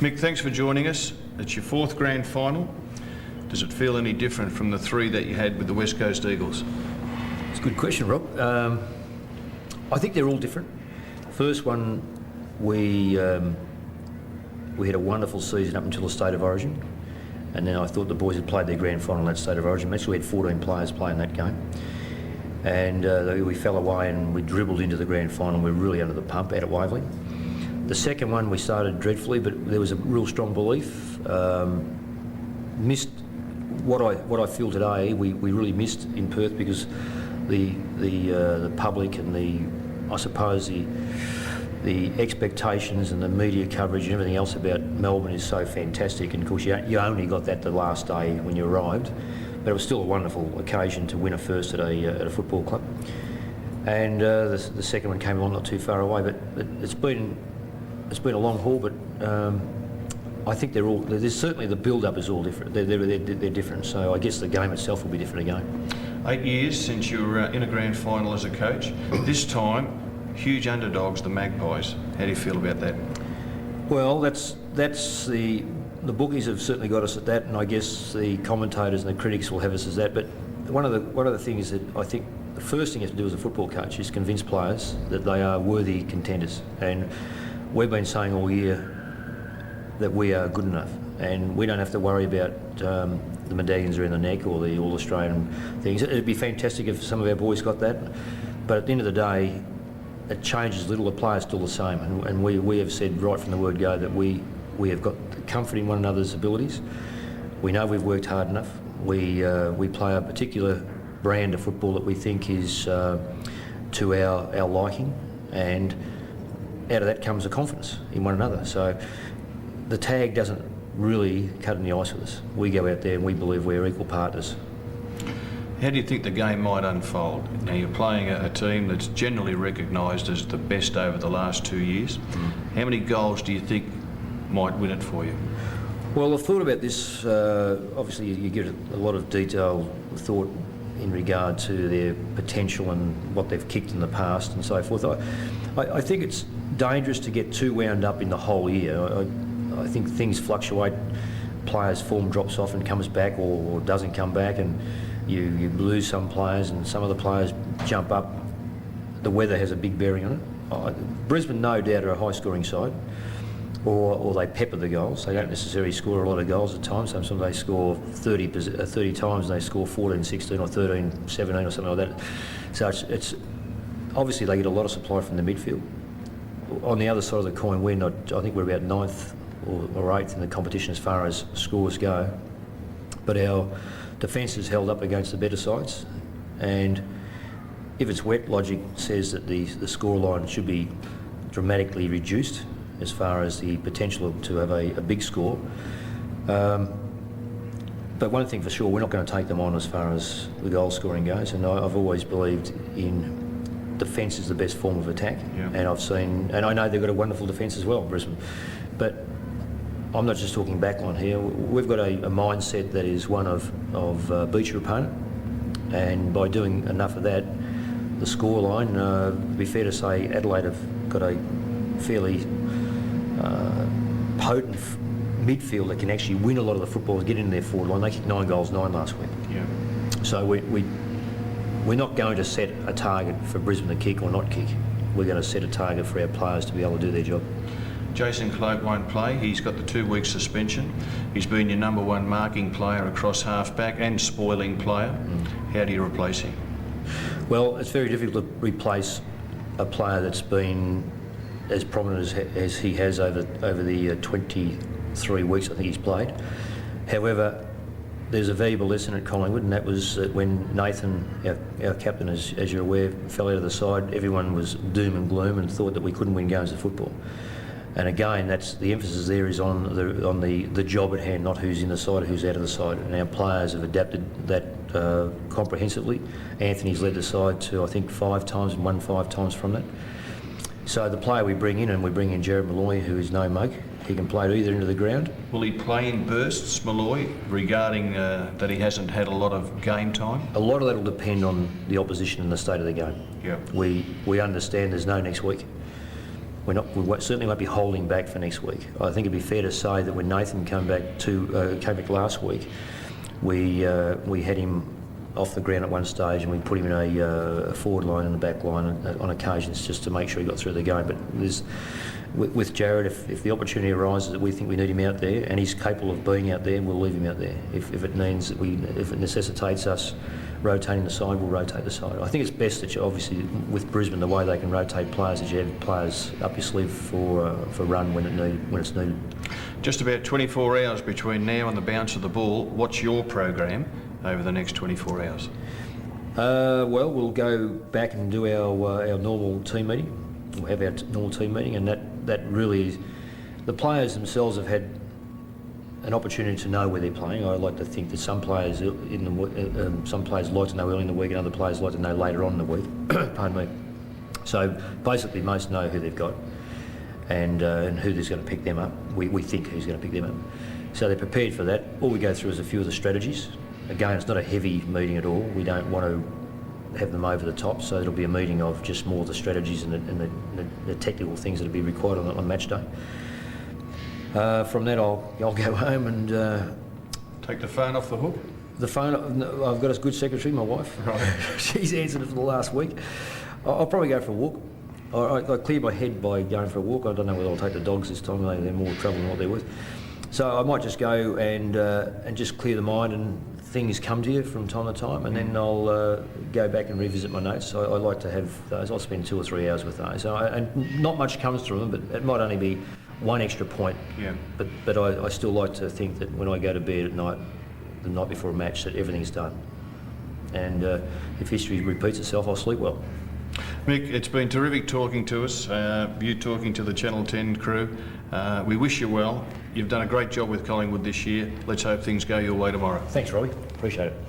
Mick, thanks for joining us. It's your fourth grand final. Does it feel any different from the three that you had with the West Coast Eagles? It's a good question, Rob. I think they're all different. First one, we had a wonderful season up until the State of Origin, and then I thought the boys had played their grand final in that State of Origin match. We had 14 players playing that game, and we fell away and we dribbled into the grand final. We were really under the pump out at Waverley. The second one we started dreadfully, but there was a real strong belief. Missed what I feel today. We really missed in Perth because the public and I suppose the expectations and the media coverage and everything else about Melbourne is so fantastic. And of course you only got that the last day when you arrived, but it was still a wonderful occasion to win a first at a football club. And the second one came along not too far away, but it's been a long haul. But I think there's certainly the build-up is all different. They're different. So I guess the game itself will be different again. 8 years since you were in a grand final as a coach. This time, huge underdogs, the Magpies. How do you feel about that? Well, that's the bookies have certainly got us at that, and I guess the commentators and the critics will have us as that. But one of the things that I think the first thing you have to do as a football coach is convince players that they are worthy contenders. And we've been saying all year that we are good enough, and we don't have to worry about the medallions around the neck or the All-Australian things. It'd be fantastic if some of our boys got that, but at the end of the day, it changes little. The players still the same, and we have said right from the word go that we have got comfort in one another's abilities. We know we've worked hard enough. We play a particular brand of football that we think is to our liking, and out of that comes a confidence in one another. So the tag doesn't really cut in the ice with us. We go out there and we believe we're equal partners. How do you think the game might unfold? Now, you're playing a team that's generally recognised as the best over the last 2 years. How many goals do you think might win it for you? Well, I've thought about this. Obviously, you give it a lot of detailed thought in regard to their potential and what they've kicked in the past and so forth. I think it's dangerous to get too wound up in the whole year. I think things fluctuate. Players' form drops off and comes back or doesn't come back, and you lose some players and some of the players jump up. The weather has a big bearing on it. Brisbane no doubt are a high-scoring side, or they pepper the goals. They don't necessarily score a lot of goals at times. Sometimes they score 30 times and they score 14-16 or 13-17 or something like that. So it's obviously they get a lot of supply from the midfield. On the other side of the coin, I think we're about 9th or 8th in the competition as far as scores go, but our defence is held up against the better sides, and if it's wet, logic says that the scoreline should be dramatically reduced as far as the potential to have a big score. But one thing for sure, we're not going to take them on as far as the goal scoring goes, and I've always believed in defence is the best form of attack. Yeah. And I know they've got a wonderful defence as well, Brisbane, but I'm not just talking backline here. We've got a mindset that is one of beat your opponent, and by doing enough of that, the scoreline, it'd be fair to say Adelaide have got a fairly potent midfield that can actually win a lot of the football and get into their forward line. They kicked 9 goals, 9 last week. Yeah. So we're not going to set a target for Brisbane to kick or not kick. We're going to set a target for our players to be able to do their job. Jason Cloak won't play. He's got the 2-week suspension. He's been your number one marking player across half-back and spoiling player. How do you replace him? Well, it's very difficult to replace a player that's been as prominent as he has over the 23 weeks I think he's played. However, there's a valuable lesson at Collingwood, and that was that when Nathan, our captain, as you're aware, fell out of the side, everyone was doom and gloom and thought that we couldn't win games of football. And again, that's the emphasis there is on the job at hand, not who's in the side or who's out of the side. And our players have adapted that comprehensively. Anthony's led the side to, I think, 5 times and won 5 times from that. So the player we bring in, and we bring in Jared Malloy, who is no mug. He can play at either end of the ground. Will he play in bursts, Malloy, regarding that he hasn't had a lot of game time? A lot of that will depend on the opposition and the state of the game. Yeah. We understand there's no next week. certainly won't be holding back for next week. I think it'd be fair to say that when Nathan came back last week, we had him off the ground at one stage and we put him in a forward line and a back line on occasions just to make sure he got through the game. But with Jared, if the opportunity arises that we think we need him out there and he's capable of being out there, we'll leave him out there. If it means that if it necessitates us rotating the side, we'll rotate the side. I think it's best that you, obviously, with Brisbane, the way they can rotate players is you have players up your sleeve for run when it's needed. Just about 24 hours between now and the bounce of the ball. What's your program over the next 24 hours? Well, we'll go back and do our normal team meeting. We'll have our normal team meeting, and that really is, the players themselves have had an opportunity to know where they're playing. I like to think that some players some players like to know early in the week, and other players like to know later on in the week. Pardon me. So basically, most know who they've got and who's going to pick them up. We think who's going to pick them up. So they're prepared for that. All we go through is a few of the strategies. Again, it's not a heavy meeting at all. We don't want to have them over the top, so it'll be a meeting of just more the strategies and the technical things that will be required on match day. From that, I'll go home and take the phone off the hook. The phone. I've got a good secretary, my wife. Right. She's answered it for the last week. I'll probably go for a walk. I clear my head by going for a walk. I don't know whether I'll take the dogs this time. They're more trouble than what they're worth. So I might just go and just clear the mind, and things come to you from time to time, and then I'll go back and revisit my notes. I like to have those. I'll spend 2 or 3 hours with those. And not much comes through them, but it might only be one extra point. Yeah. But I still like to think that when I go to bed at night, the night before a match, that everything's done. And if history repeats itself, I'll sleep well. Mick, it's been terrific talking to us, you talking to the Channel 10 crew. We wish you well. You've done a great job with Collingwood this year. Let's hope things go your way tomorrow. Thanks, Robbie. Appreciate it.